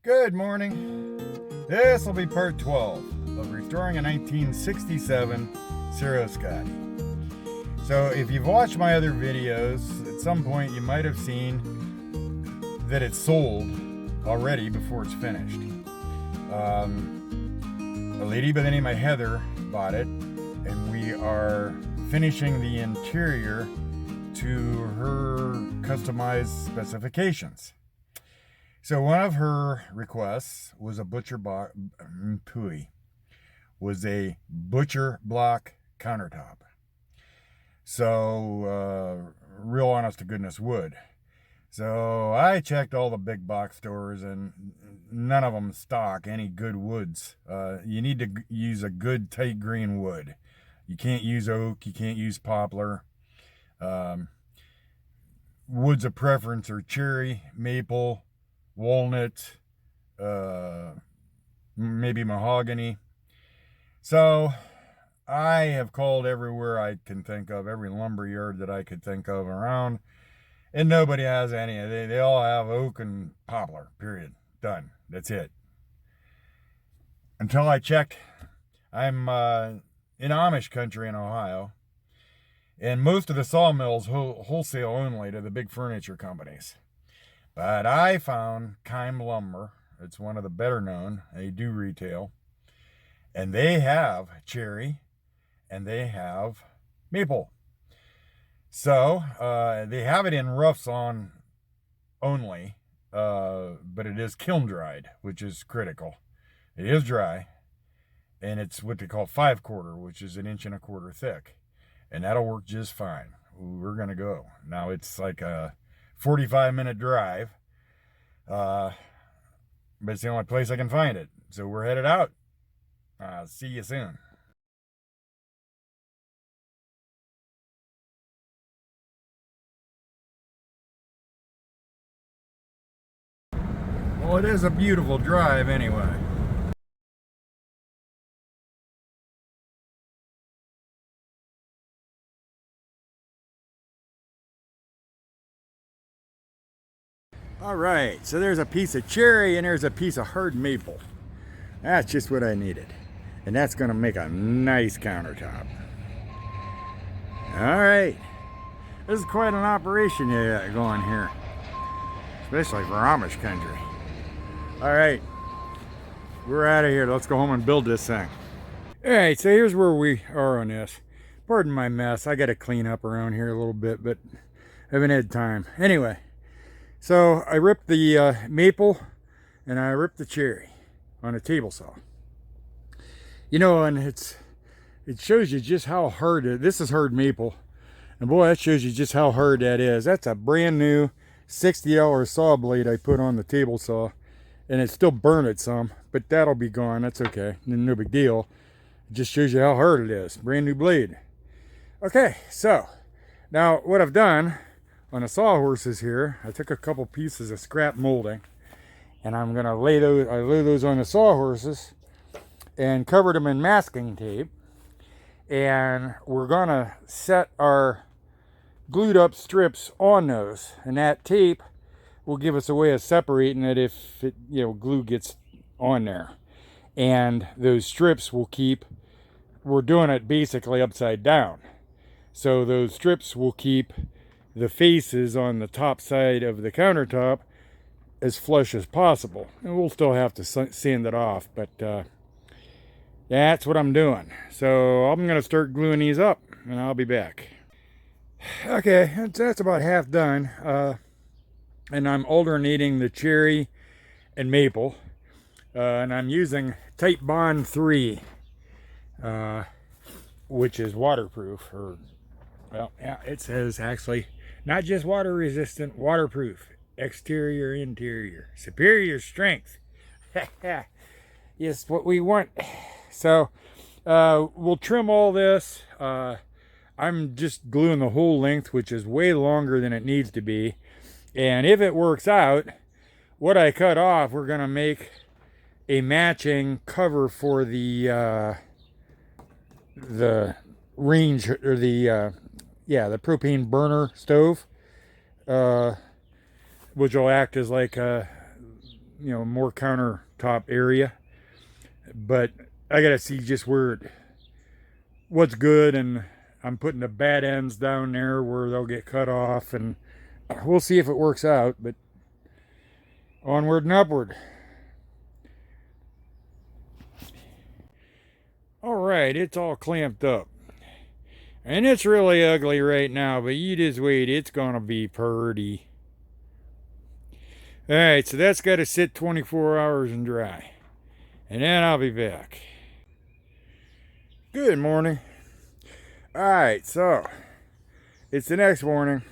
Good morning. This will be part 12 of restoring a 1967 Serro Scotty. So if you've watched my other videos, at some point you might have seen that it's sold already before it's finished. A lady by the name of Heather bought it, and we are finishing the interior to her customized specifications. So one of her requests was a butcherblock countertop. So real honest to goodness wood. So I checked all the big box stores and none of them stock any good woods. You need to use a good tight green wood. You can't use oak, you can't use poplar. Woods of preference are cherry, maple, walnut, maybe mahogany. So I have called everywhere I can think of, every lumber yard that I could think of around, and nobody has any. They all have oak and poplar, period. Done. That's it. Until I checked, I'm in Amish country in Ohio, and most of the sawmills wholesale only to the big furniture companies. But I found Keim Lumber. It's one of the better known. They do retail. And they have cherry and they have maple. So they have it in rough sawn only, but it is kiln dried, which is critical. It is dry, and it's what they call 5/4, which is 1.25 inches thick. And that'll work just fine. We're going to go. Now it's like a 45-minute drive, but it's the only place I can find it. So we're headed out. See you soon. Well, it is a beautiful drive anyway. All right, so there's a piece of cherry and there's a piece of hard maple. That's just what I needed. And that's gonna make a nice countertop. All right, this is quite an operation you got going here, especially for Amish country. All right, we're out of here. Let's go home and build this thing. All right, so here's where we are on this. Pardon my mess. I got to clean up around here a little bit, but I haven't had time. Anyway. So I ripped the maple and I ripped the cherry on a table saw. You know, and it shows you just how hard this is hard maple. And boy, that shows you just how hard that is. That's a brand new $60 saw blade I put on the table saw. And it still burned it some, but that'll be gone. That's okay. No big deal. It just shows you how hard it is. Brand new blade. Okay, so now what I've done on the sawhorses here, I took a couple pieces of scrap molding and I'm gonna lay those on the sawhorses and covered them in masking tape, and we're gonna set our glued up strips on those, and that tape will give us a way of separating it if it, glue gets on there. And those strips will keep, we're doing it basically upside down, so those strips will keep the faces on the top side of the countertop as flush as possible. And we'll still have to sand it off, but that's what I'm doing. So I'm gonna start gluing these up and I'll be back. Okay, that's about half done. And I'm alternating the cherry and maple. And I'm using Type Bond 3, which is waterproof, or, well, yeah, it says actually, not just water resistant, waterproof, exterior, interior, superior strength. Yes, what we want. So we'll trim all this. I'm just gluing the whole length, which is way longer than it needs to be. And if it works out, what I cut off, we're gonna make a matching cover for the range, or the propane burner stove, which will act as like a more countertop area. But I gotta see just what's good, and I'm putting the bad ends down there where they'll get cut off, and we'll see if it works out. But onward and upward. All right, it's all clamped up. And it's really ugly right now, but you just wait, it's gonna be purty. All right, so that's got to sit 24 hours and dry. And then I'll be back. Good morning. All right, so it's the next morning.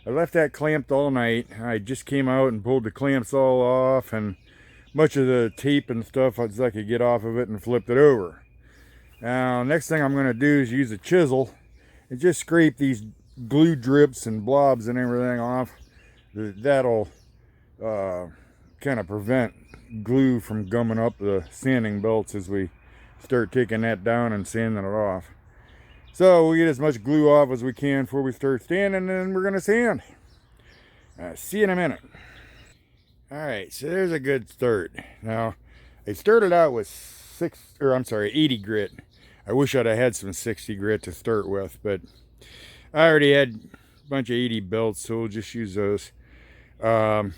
I left that clamped all night. I just came out and pulled the clamps all off, and much of the tape and stuff I could get off of it, and flipped it over. Now, next thing I'm going to do is use a chisel and just scrape these glue drips and blobs and everything off. That'll kind of prevent glue from gumming up the sanding belts as we start taking that down and sanding it off. So we'll get as much glue off as we can before we start sanding, and then we're going to sand. See you in a minute. All right, so there's a good start. Now, I started out with 80 grit. I wish I'd have had some 60 grit to start with, but I already had a bunch of 80 belts, so we'll just use those. And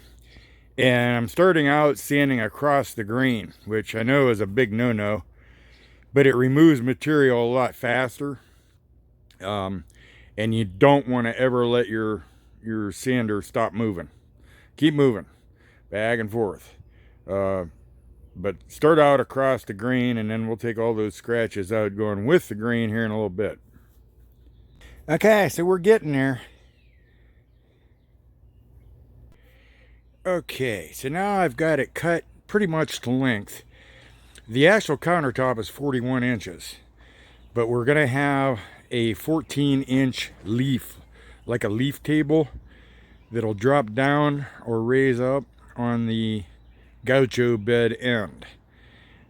I'm starting out sanding across the grain, which I know is a big no-no, but it removes material a lot faster. And you don't want to ever let your sander stop moving. Keep moving, back and forth. But start out across the grain, and then we'll take all those scratches out going with the grain here in a little bit. Okay, so we're getting there. Okay, so now I've got it cut pretty much to length. The actual countertop is 41 inches, but we're gonna have a 14-inch leaf, like a leaf table, that'll drop down or raise up on the gaucho bed end.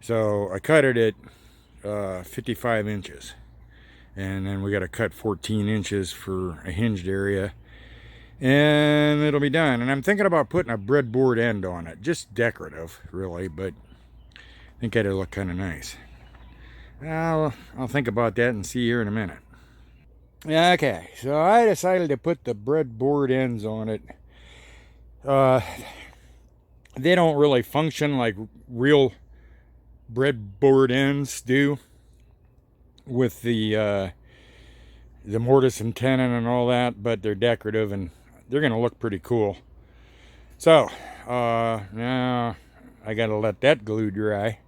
So I cut it at 55 inches, and then we got to cut 14 inches for a hinged area, and it'll be done. And I'm thinking about putting a breadboard end on it, just decorative really, but I think it'll look kind of nice. I'll think about that and see you here in a minute. Okay, so I decided to put the breadboard ends on it. They don't really function like real breadboard ends do, with the mortise and tenon and all that, but they're decorative and they're gonna look pretty cool. So now I gotta let that glue dry,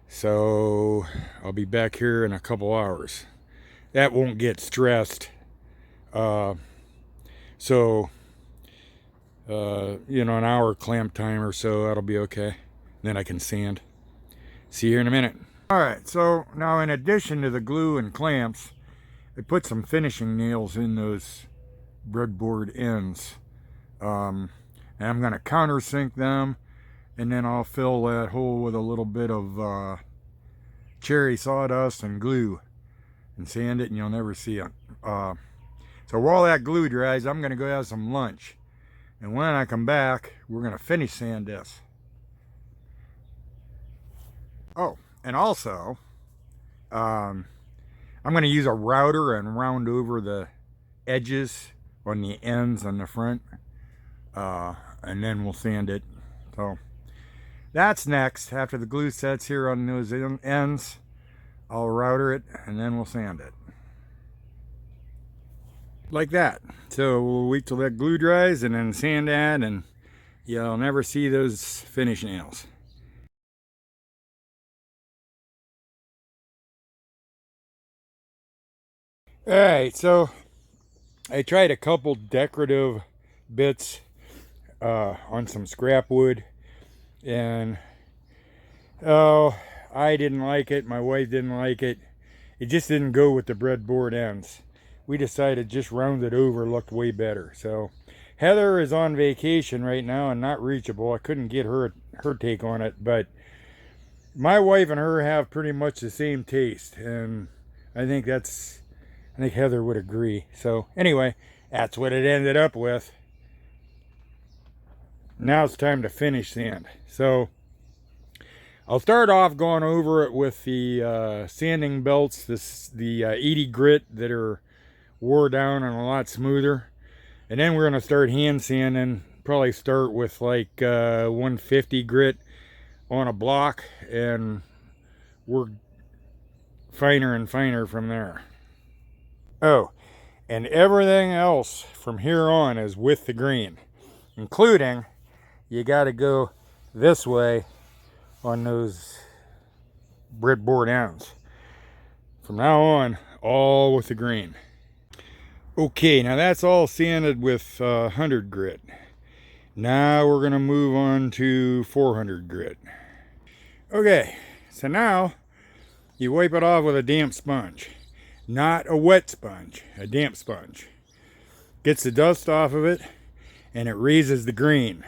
so I'll be back here in a couple hours. That won't get stressed, so an hour clamp time or so, that'll be okay. Then I can sand. See you here in a minute. All right, so now in addition to the glue and clamps, I put some finishing nails in those breadboard ends. And I'm gonna countersink them, and then I'll fill that hole with a little bit of cherry sawdust and glue and sand it, and you'll never see it. So while that glue dries, I'm gonna go have some lunch. And when I come back, we're going to finish sand this. Oh, and also, I'm going to use a router and round over the edges on the ends on the front. And then we'll sand it. So that's next. After the glue sets here on those ends, I'll router it and then we'll sand it. Like that. So we'll wait till that glue dries and then sand that, and you'll never see those finish nails. Alright, so I tried a couple decorative bits on some scrap wood, and I didn't like it, my wife didn't like it. It just didn't go with the breadboard ends. We decided just round it over, looked way better. So Heather is on vacation right now and not reachable. I couldn't get her take on it, but my wife and her have pretty much the same taste, and I think Heather would agree. So anyway, that's what it ended up with. Now it's time to finish sand. So I'll start off going over it with the sanding belts, the 80 grit that are wore down and a lot smoother. And then we're going to start hand sanding. Probably start with like 150 grit on a block and work finer and finer from there. Oh, and everything else from here on is with the green, including you got to go this way on those breadboard ends. From now on, all with the green. Okay, now that's all sanded with 100 grit. Now we're going to move on to 400 grit. Okay, so now you wipe it off with a damp sponge. Not a wet sponge, a damp sponge. Gets the dust off of it and it raises the green.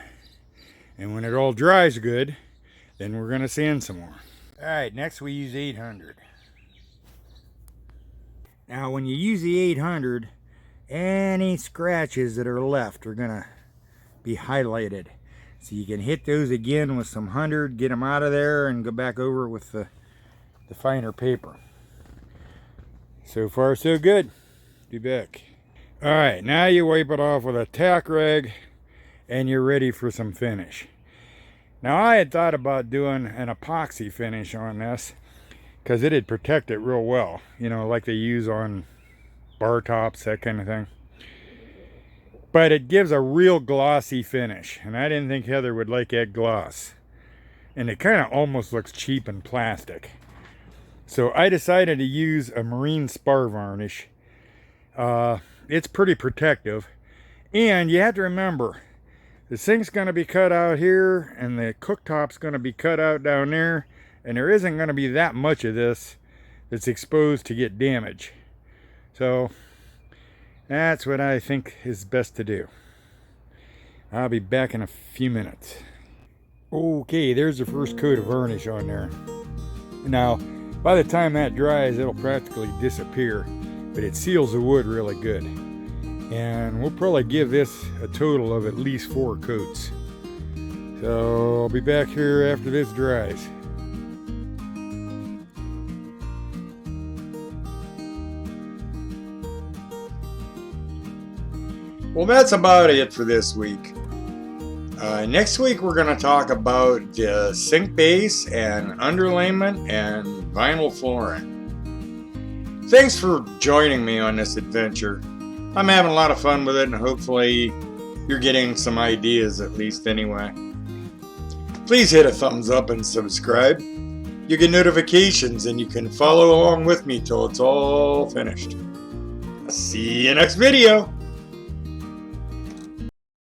And when it all dries good, then we're going to sand some more. Alright, next we use 800. Now when you use the 800, any scratches that are left are going to be highlighted. So you can hit those again with some 100, get them out of there, and go back over it with the finer paper. So far so good. Be back. Alright, now you wipe it off with a tack rag and you're ready for some finish. Now I had thought about doing an epoxy finish on this because it'd protect it real well, you know, like they use on bar tops, that kind of thing. But it gives a real glossy finish, and I didn't think Heather would like that gloss. And it kind of almost looks cheap and plastic. So I decided to use a marine spar varnish. It's pretty protective. And you have to remember, the sink's going to be cut out here, and the cooktop's going to be cut out down there, and there isn't going to be that much of this that's exposed to get damage. So that's what I think is best to do. I'll be back in a few minutes. Okay, there's the first coat of varnish on there. Now, by the time that dries, it'll practically disappear, but it seals the wood really good. And we'll probably give this a total of at least 4 coats. So I'll be back here after this dries. Well, that's about it for this week. Next week we're going to talk about the sink base and underlayment and vinyl flooring. Thanks for joining me on this adventure. I'm having a lot of fun with it, and hopefully you're getting some ideas at least anyway. Please hit a thumbs up and subscribe. You get notifications and you can follow along with me till it's all finished. See you next video.